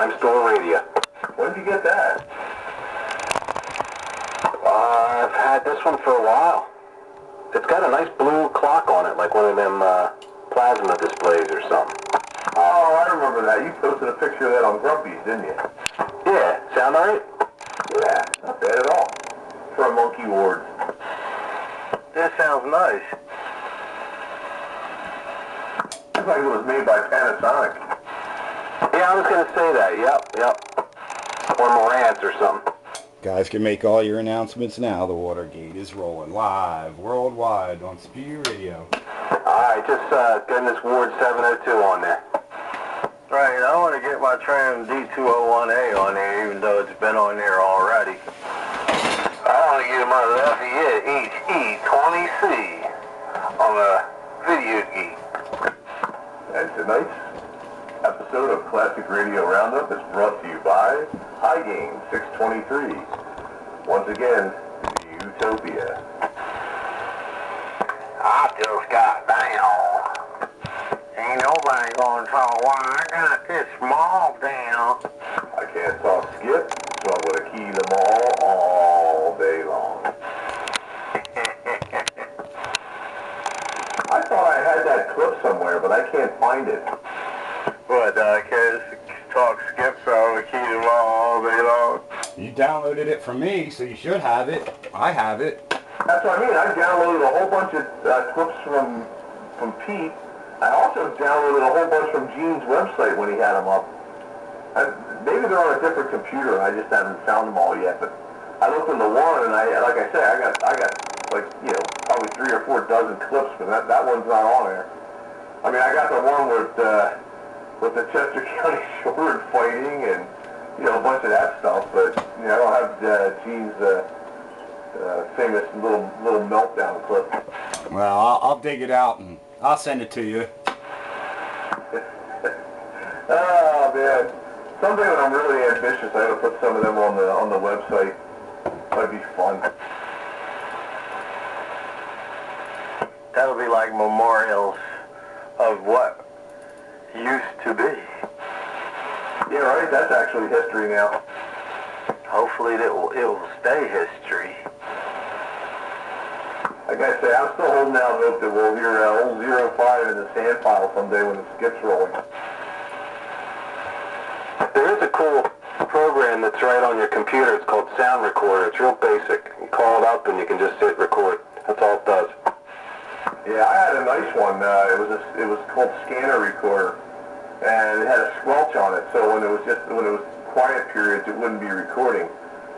Dime Store Radio. When did you get that? I've had this one for a while. It's got a nice blue clock on it, like one of them plasma displays or something. Oh, I remember that. You posted a picture of that on Grumpy's, didn't you? Yeah, sound alright? Yeah, not bad at all. For a monkey ward. This sounds nice. Looks like it was made by Panasonic. Yeah, I was going to say that. Yep. Or Marantz or something. Guys can make all your announcements now. The Watergate is rolling live worldwide on Speed Radio. Alright, just getting this Ward 702 on there. Right, I want to get my tram D201A on there, even though it's been on there already. I want to get my Lafayette HE20C on the Video Geek. And tonight's episode of Classic Radio Roundup is brought to you by High Game 623. Once again, Utopia. I just got down. Ain't nobody gonna talk why I got this mall down. I can't talk skip, so I'm gonna key them all day long. I thought I had that clip somewhere, but I can't find it. What, I can't talk skip, so I'm gonna key them all day long? You downloaded it from me, so you should have it. I have it. That's what I mean. I downloaded a whole bunch of clips from Pete. I also downloaded a whole bunch from Gene's website when he had them up. Maybe they're on a different computer. I just haven't found them all yet. But I looked into one, and like I said, I got like probably 3 or 4 dozen clips, but that one's not on there. I mean, I got the one with the Chester County Shore fighting and a bunch of that stuff. But I don't have Gene's famous little meltdown clip. Well, I'll dig it out and I'll send it to you. Oh man! Someday when I'm really ambitious, I gotta put some of them on the website. That'd be fun. That'll be like memorials of what used to be. Yeah, right. That's actually history now. Hopefully it will stay history. Like I say, I'm still holding out hope that we'll hear old 05 in the sand file someday when it skips rolling. There is a cool program that's right on your computer. It's called Sound Recorder. It's real basic. You call it up and you can just hit record. That's all it does. Yeah, I had a nice one. It was called Scanner Recorder, and it had a squelch on it. So when it was quiet periods, it wouldn't be recording.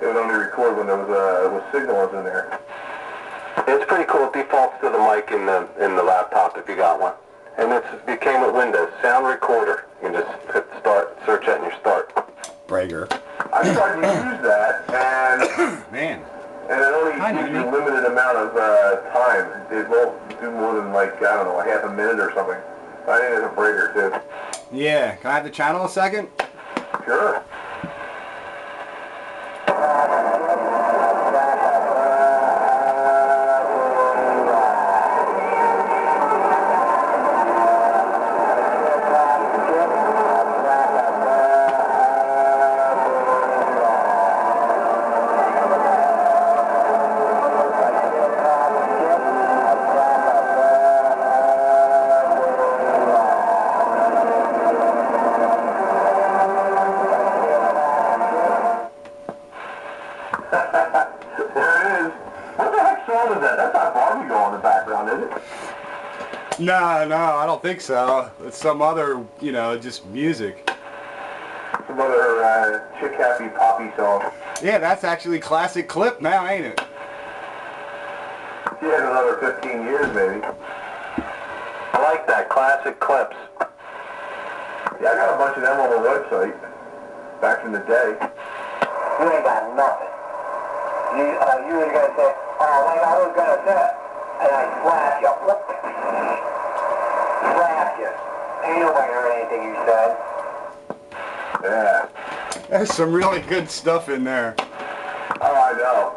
It would only record when there was signals in there. It's pretty cool. It defaults to the mic in the laptop if you got one. And it came with Windows. Sound Recorder. You can just hit start, search that, and you start. Brager. I tried to use that, and Man. and it only gives you a limited amount of time. It won't do more than a half a minute or something. I think it's a breaker too. Yeah. Can I have the channel a second? Sure. No, I don't think so. It's some other, just music. Some other chick happy poppy song. Yeah, that's actually classic clip now, ain't it? She had another 15 years, maybe. I like that. Classic clips. Yeah, I got a bunch of them on the website back in the day. You ain't got nothing. You ain't gonna say, oh, like I was gonna say, and I slap you. Slap you. Ain't nobody heard anything you said. Yeah. There's some really good stuff in there. Oh, I know.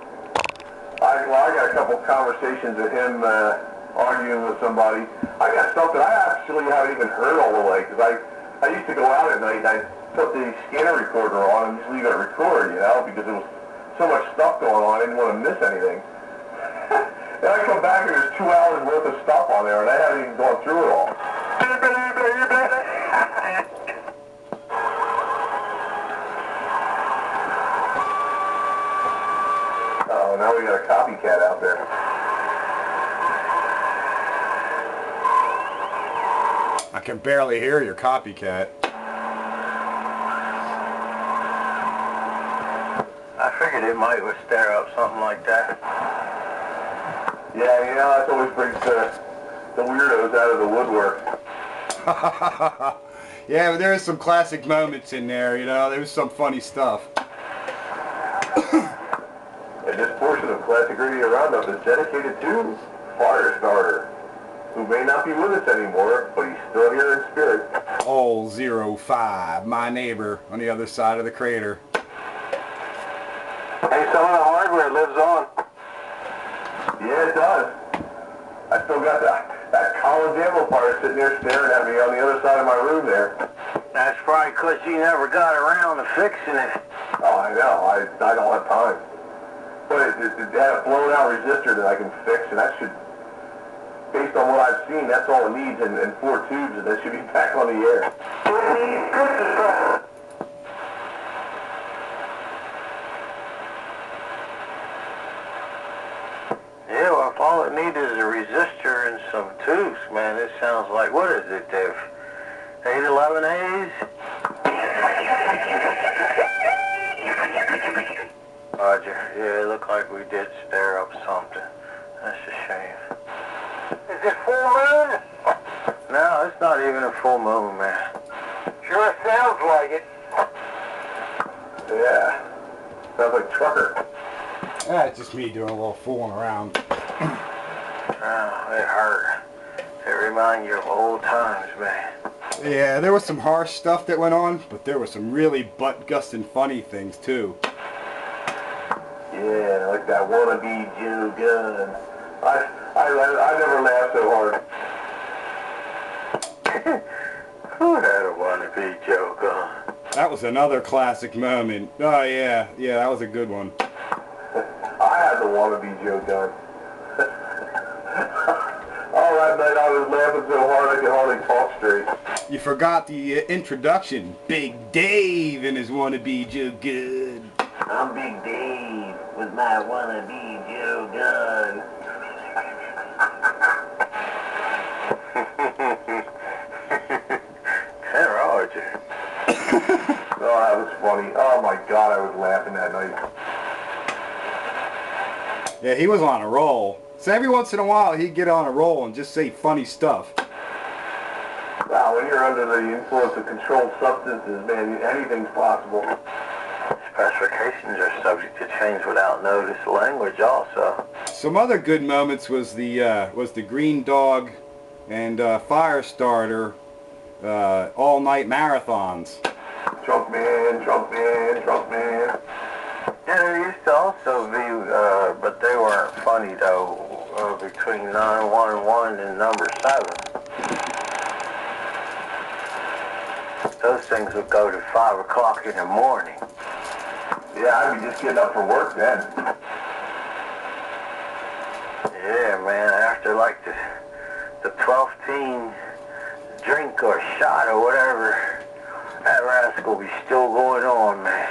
I got a couple conversations with him arguing with somebody. I got stuff that I actually haven't even heard all the way, because I used to go out at night and put the scanner recorder on and just leave it record, you know, because there was so much stuff going on, I didn't want to miss anything. Then I come back and there's 2 hours worth of stuff on there, and I haven't even gone through it all. Oh, now we got a copycat out there. I can barely hear your copycat. I figured it might stir up something like that. Yeah, you know, that always brings the weirdos out of the woodwork. Yeah, but there's some classic moments in there, you know. There was some funny stuff. And this portion of Classic Radio Roundup is dedicated to Firestarter, who may not be with us anymore, but he's still here in spirit. Old 05, my neighbor on the other side of the crater. Hey, some of the hardware lives on. Yeah, it does. I still got that Collins amplifier sitting there staring at me on the other side of my room there. That's probably because you never got around to fixing it. Oh, I know. I don't have time. But it had a blown out resistor that I can fix, and that should, based on what I've seen, that's all it needs, and 4 tubes, and that should be back on the air. Yeah, well, if all it needs is a resistor and some tubes, man, it sounds like, what is it, Dave? 811As? Roger. Yeah, it looked like we did stir up something. That's a shame. Is it full moon? No, it's not even a full moon, man. Sure sounds like it. Yeah. Sounds like Trucker. It's just me doing a little fooling around. Oh, it hurt. It reminds you of old times, man. Yeah, there was some harsh stuff that went on, but there were some really butt-gusting funny things, too. Yeah, like that wannabe Joe Gunn. I never laughed so hard. Who had a wannabe Joe Gunn? That was another classic moment. Oh, yeah, that was a good one. I had the wannabe Joe Gunn. Oh, that night I was laughing so hard I could hardly talk straight. You forgot the introduction. Big Dave and his wannabe Joe Gunn. I'm Big Dave with my wannabe Joe Gunn. Roger. Oh, that was funny. Oh my God, I was laughing that night. Yeah, he was on a roll. So every once in a while he'd get on a roll and just say funny stuff. Wow, when you're under the influence of controlled substances, man, anything's possible. Specifications are subject to change without notice. Language also. Some other good moments was the Green Dog and Firestarter all-night marathons. Drunk man, drunk man, drunk man. Yeah, there used to also be, but they weren't funny though, between 911 and number 7. Those things would go to 5 o'clock in the morning. Yeah, I'd be just getting up for work then. Yeah, man, after like the 12th teen drink or shot or whatever, that rascal be still going on, man.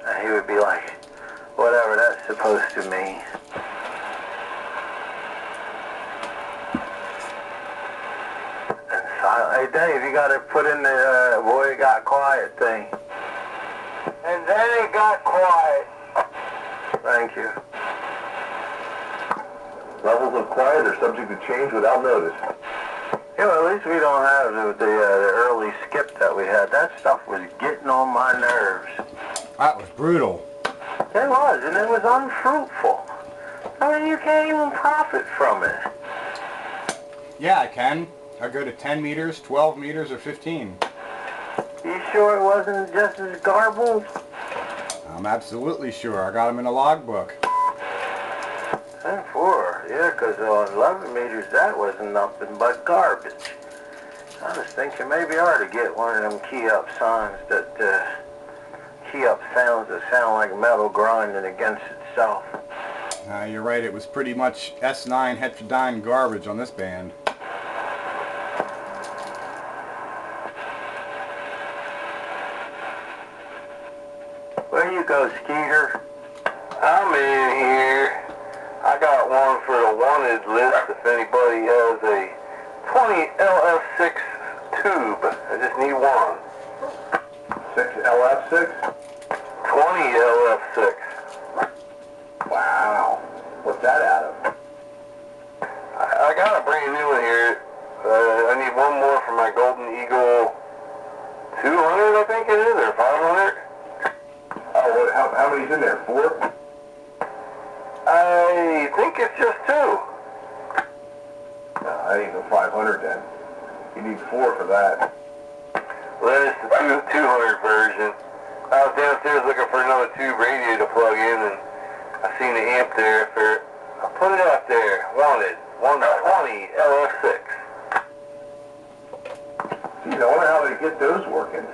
And he would be like, whatever that's supposed to mean. And silent. Hey, Dave, you got to put in the boy it got quiet thing. And then it got quiet. Thank you. Levels of quiet are subject to change without notice. Yeah, well, at least we don't have the early skip that we had. That stuff was getting on my nerves. That was brutal. It was, and it was unfruitful. I mean, you can't even profit from it. Yeah, I can. I go to 10 meters, 12 meters, or 15. You sure it wasn't just as garbled? I'm absolutely sure. I got them in a logbook. And 4, yeah, because on 11 meters that wasn't nothing but garbage. I was thinking maybe I ought to get one of them key-up signs that, key-up sounds that sound like metal grinding against itself. You're right, it was pretty much S9 heterodyne garbage on this band. Where you go, Skeeter? I'm in here. I got one for the wanted list if anybody has a 20 LF6 tube. I just need one. 6 LF6? 20 LF6. Wow. What's that out of? I got a brand new one here. I need one more for my Golden Eagle 200, I think it is, or 500. Oh, how many's in there? 4? I think it's just 2. No, that ain't no 500 then. You need 4 for that. Well, that is the 200 version. I was downstairs looking for another tube radio to plug in, and I seen the amp there for it. I put it up there. Wanted 120 LF6. Geez, I wonder how they get those working.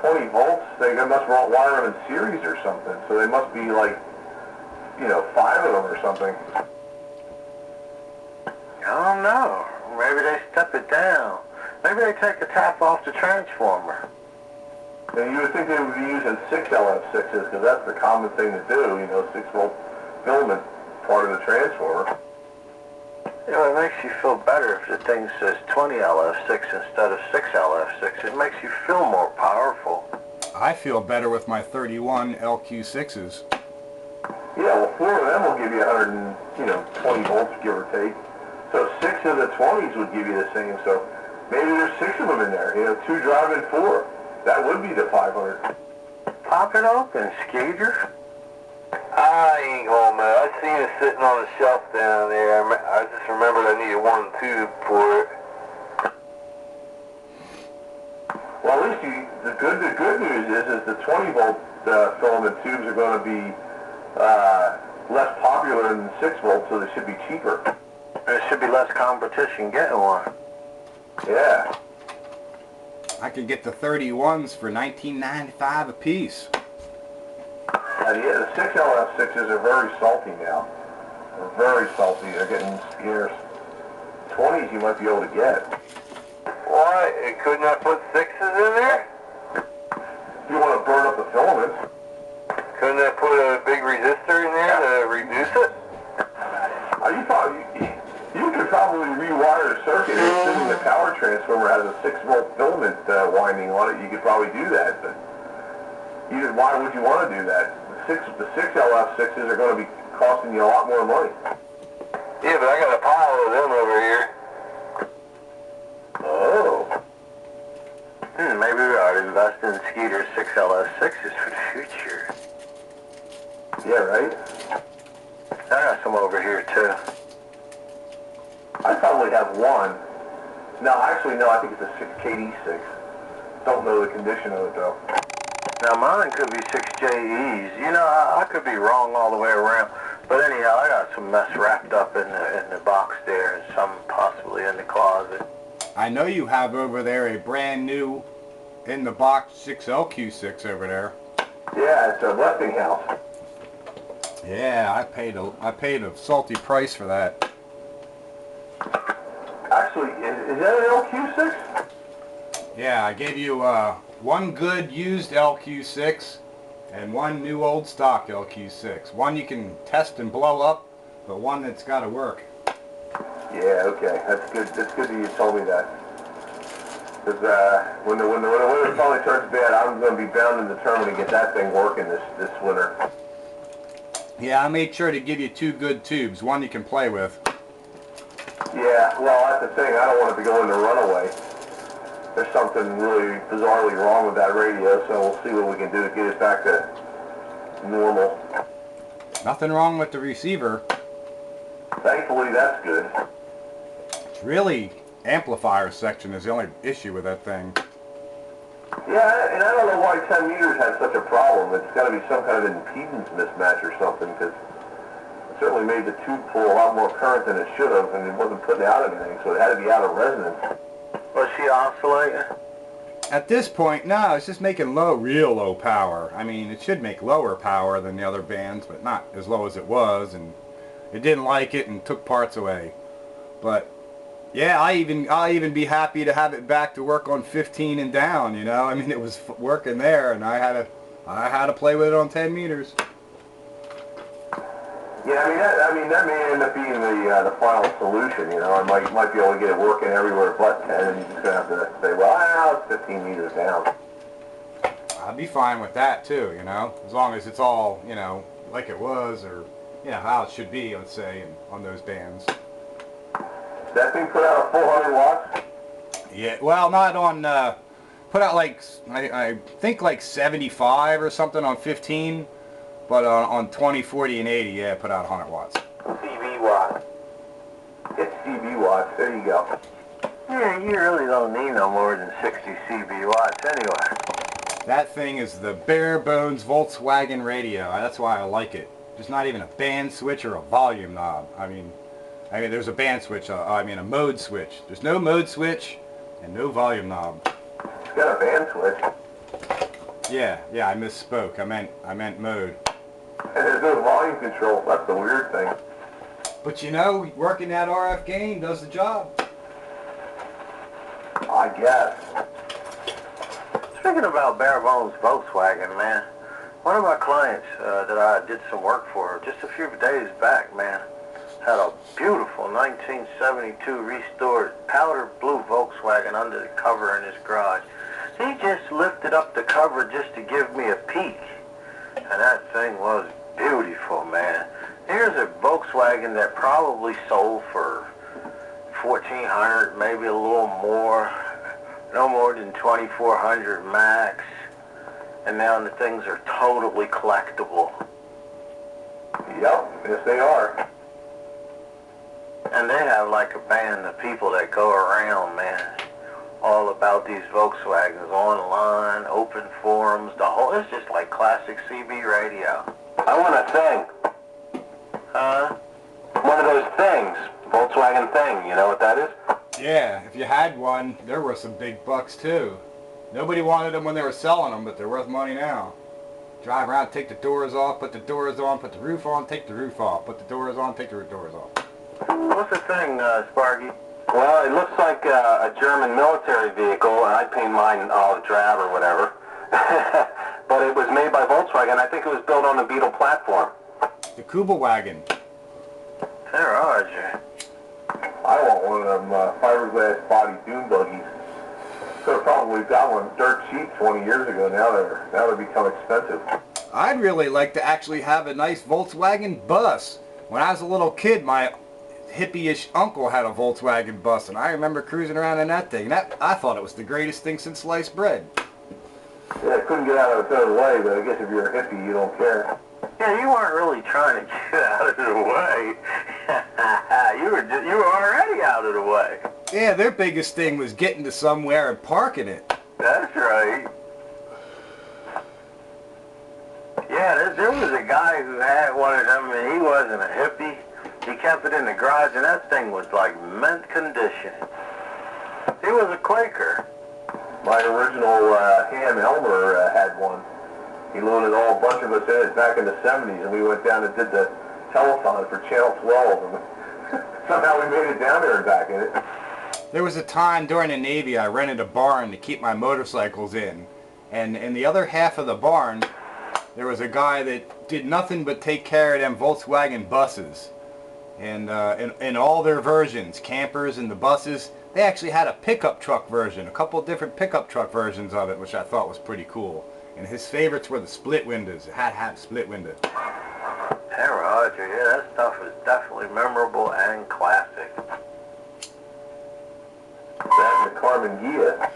20 volts? They must wire them in series or something. So they must be like, 5 of them or something. I don't know. Maybe they step it down. Maybe they take the tap off the transformer. And you would think they would be using 6 LF6s because that's the common thing to do, 6 volt filament part of the transformer. It makes you feel better if the thing says 20 LF6 instead of 6 LF6. It makes you feel more powerful. I feel better with my 31 LQ6s. Yeah, well, 4 of them will give you 120 volts, give or take. So 6 of the 20s would give you the same. So maybe there's 6 of them in there, 2 driving 4. That would be the 500. Pop it open, Skeeter. I ain't gonna know. I seen it sitting on the shelf down there. I just remembered I needed one tube for it. Well, at least the good news is the 20 volt filament tubes are going to be less popular than the 6 volt, so they should be cheaper. There should be less competition getting one. Yeah. I could get the 31s for $19.95 a piece. Yeah, the 6 LF6s are very salty now. They're very salty. They're getting scarce. 20s you might be able to get. Why? Couldn't I put 6s in there? If you want to burn up the filaments. Couldn't I put a big resistor in there to reduce it? You could probably rewire the circuit. Assuming the power transformer has a 6 volt filament winding on it, you could probably do that. But why would you want to do that? The 6 LF6s are going to be costing you a lot more money. Yeah, but I got a pile of them over here. Oh. Maybe we ought to invest in Skeeter's 6 LF6s for the future. Yeah, right? I got some over here, too. I probably have one. No, actually, no, I think it's a 6KD6. Don't know the condition of it, though. Now, mine could be 6JEs. I could be wrong all the way around. But anyhow, I got some mess wrapped up in the box there and some possibly in the closet. I know you have over there a brand new in the box 6LQ6 over there. Yeah, it's a Westinghouse. Yeah, I paid a salty price for that. Actually, is that an LQ6? Yeah, I gave you one good used LQ6 and one new old stock LQ6. One you can test and blow up, but one that's got to work. Yeah, okay. That's good. That's good that you told me that. Because when the winter finally turns bad, I'm going to be bound and determined to get that thing working this winter. Yeah, I made sure to give you 2 good tubes, one you can play with. Yeah, well, that's the thing. I don't want it to go into runaway. There's something really bizarrely wrong with that radio, so we'll see what we can do to get it back to normal. Nothing wrong with the receiver. Thankfully, that's good. It's really amplifier section is the only issue with that thing. Yeah, and I don't know why 10 meters had such a problem. It's got to be some kind of impedance mismatch or something, because certainly made the tube pull a lot more current than it should have, and it wasn't putting out anything, so it had to be out of resonance. Was she oscillating? At this point, no, it's just making real low power. I mean, it should make lower power than the other bands, but not as low as it was, and it didn't like it and took parts away. But yeah, I even be happy to have it back to work on 15 and down, you know. I mean, it was working there, and I had to play with it on 10 meters. Yeah, I mean that may end up being the final solution. You know, I might be able to get it working everywhere but 10, and you're just gonna have to say, well, it's 15 meters down. I'd be fine with that too, you know, as long as it's all, you know, like it was, or you know how it should be, let's say, on those bands. That thing put out a full 100 watts? Yeah, well, not on. Put out like I think like 75 or something on 15. But on 20, 40, and 80, yeah, put out 100 watts. CB watts. It's CB watts. There you go. Yeah, you really don't need no more than 60 CB watts anyway. That thing is the bare bones Volkswagen radio. That's why I like it. There's not even a band switch or a volume knob. I mean, there's a band switch. A mode switch. There's no mode switch and no volume knob. It's got a band switch. Yeah, I misspoke. I meant mode. And there's no volume control. That's the weird thing. But you know, working that RF gain does the job. I guess. Speaking about bare bones Volkswagen, man, one of my clients that I did some work for just a few days back, man, had a beautiful 1972 restored powder blue Volkswagen under the cover in his garage. He just lifted up the cover just to give me a peek. And that thing was beautiful, man. Here's a Volkswagen that probably sold for $1,400, maybe a little more. No more than $2,400 max. And now the things are totally collectible. Yep, yes they are. And they have like a band of people that go around, man, all about these Volkswagens online, open forums, the whole, it's just like classic CB radio. I want a thing. Huh? One of those things. Volkswagen thing. You know what that is? Yeah, if you had one, there were some big bucks too. Nobody wanted them when they were selling them, but they're worth money now. Drive around, take the doors off, put the doors on, put the roof on, take the roof off, put the doors on, take the doors off. What's the thing, Sparky? Well, it looks like a German military vehicle, and I paint mine olive drab or whatever. But it was made by Volkswagen. I think it was built on the Beetle platform. The Kubelwagen. There are you. I want one of them fiberglass body dune buggies. Could have probably got one dirt cheap 20 years ago. Now they're become expensive. I'd really like to actually have a nice Volkswagen bus. When I was a little kid, my hippie-ish uncle had a Volkswagen bus, and I remember cruising around in that thing. I thought it was the greatest thing since sliced bread. Yeah, I couldn't get out of its own way, but I guess if you're a hippie, you don't care. Yeah, you weren't really trying to get out of the way. you were already out of the way. Yeah, their biggest thing was getting to somewhere and parking it. That's right. Yeah, there was a guy who had one of them, and he wasn't a hippie. He kept it in the garage, and that thing was like mint condition. He was a Quaker. My original Ham Elmer had one. He loaded a bunch of us in it back in the 70s, and we went down and did the telethon for Channel 12, and somehow we made it down there and back in it. There was a time during the Navy I rented a barn to keep my motorcycles in, and in the other half of the barn there was a guy that did nothing but take care of them Volkswagen buses, and in all their versions, campers and the buses, they actually had a pickup truck version, a couple different pickup truck versions of it, which I thought was pretty cool. And his favorites were the split windows. It had to have split windows. Hey Roger, yeah, that stuff is definitely memorable and classic. That and the Carmen Ghia.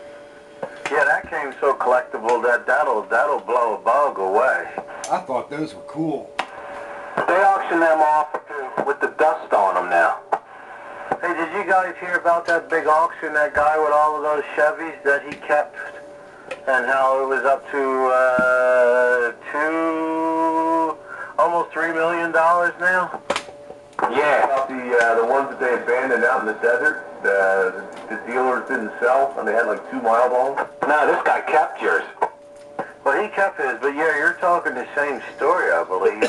Yeah, that came so collectible that that'll blow a bug away. I thought those were cool. They auction them off with the dust on them now. Hey, did you guys hear about that big auction, that guy with all of those Chevys that he kept? And how it was up to almost $3 million now? Yeah. About the ones that they abandoned out in the desert, the dealers didn't sell, and they had like 2 miles on them. No, this guy kept yours. Well, he kept his, but yeah, you're talking the same story, I believe.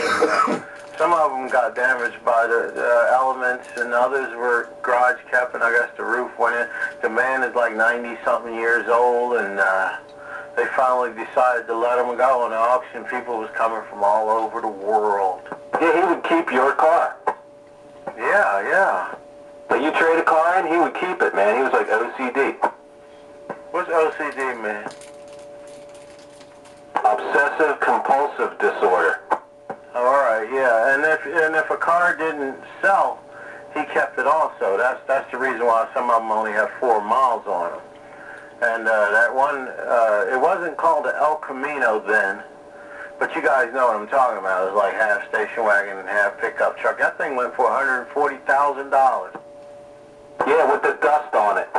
Some of them got damaged by the elements, and others were garage kept, and I guess the roof went in. The man is like 90-something years old, and they finally decided to let him go. And the auction people was coming from all over the world. Yeah, he would keep your car. Yeah, yeah. But you trade a car in, he would keep it, man. He was like OCD. What's OCD, man? Obsessive compulsive disorder. All right, yeah. And if a car didn't sell, he kept it also. That's the reason why some of them only have 4 miles on them. And that one, it wasn't called the El Camino then, but you guys know what I'm talking about. It was like half station wagon and half pickup truck. That thing went for $140,000. Yeah, with the dust on it.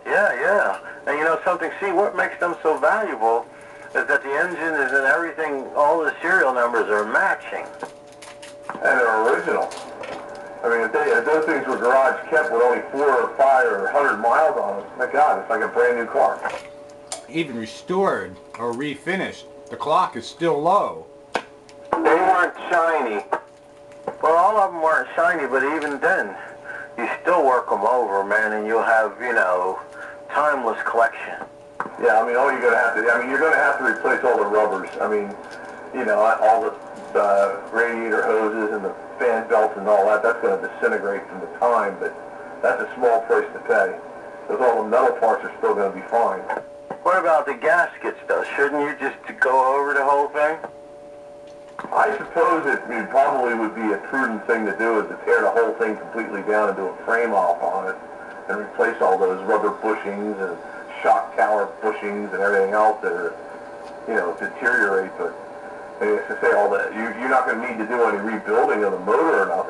Yeah, yeah. And you know something, see, what makes them so valuable is that the engine is and everything, all the serial numbers are matching. And they're original. I mean, if those things were garage kept with only 4 or 5 or 100 miles on them, my God, it's like a brand new car. Even restored or refinished, the clock is still low. They weren't shiny. Well, all of them weren't shiny, but even then, you still work them over, man, and you'll have, you know, timeless collection. Yeah, I mean, all you're going to have to, you're going to have to replace all the rubbers. I mean, you know, all the radiator hoses and the fan belts and all that, that's going to disintegrate from the time, but that's a small price to pay. Because all the metal parts are still going to be fine. What about the gaskets, though? Shouldn't you just go over the whole thing? I suppose it probably would be a prudent thing to do is to tear the whole thing completely down and do a frame off on it and replace all those rubber bushings and shock tower bushings and everything else that are, you know, deteriorate. But as I say, all that, you're not going to need to do any rebuilding of the motor or nothing.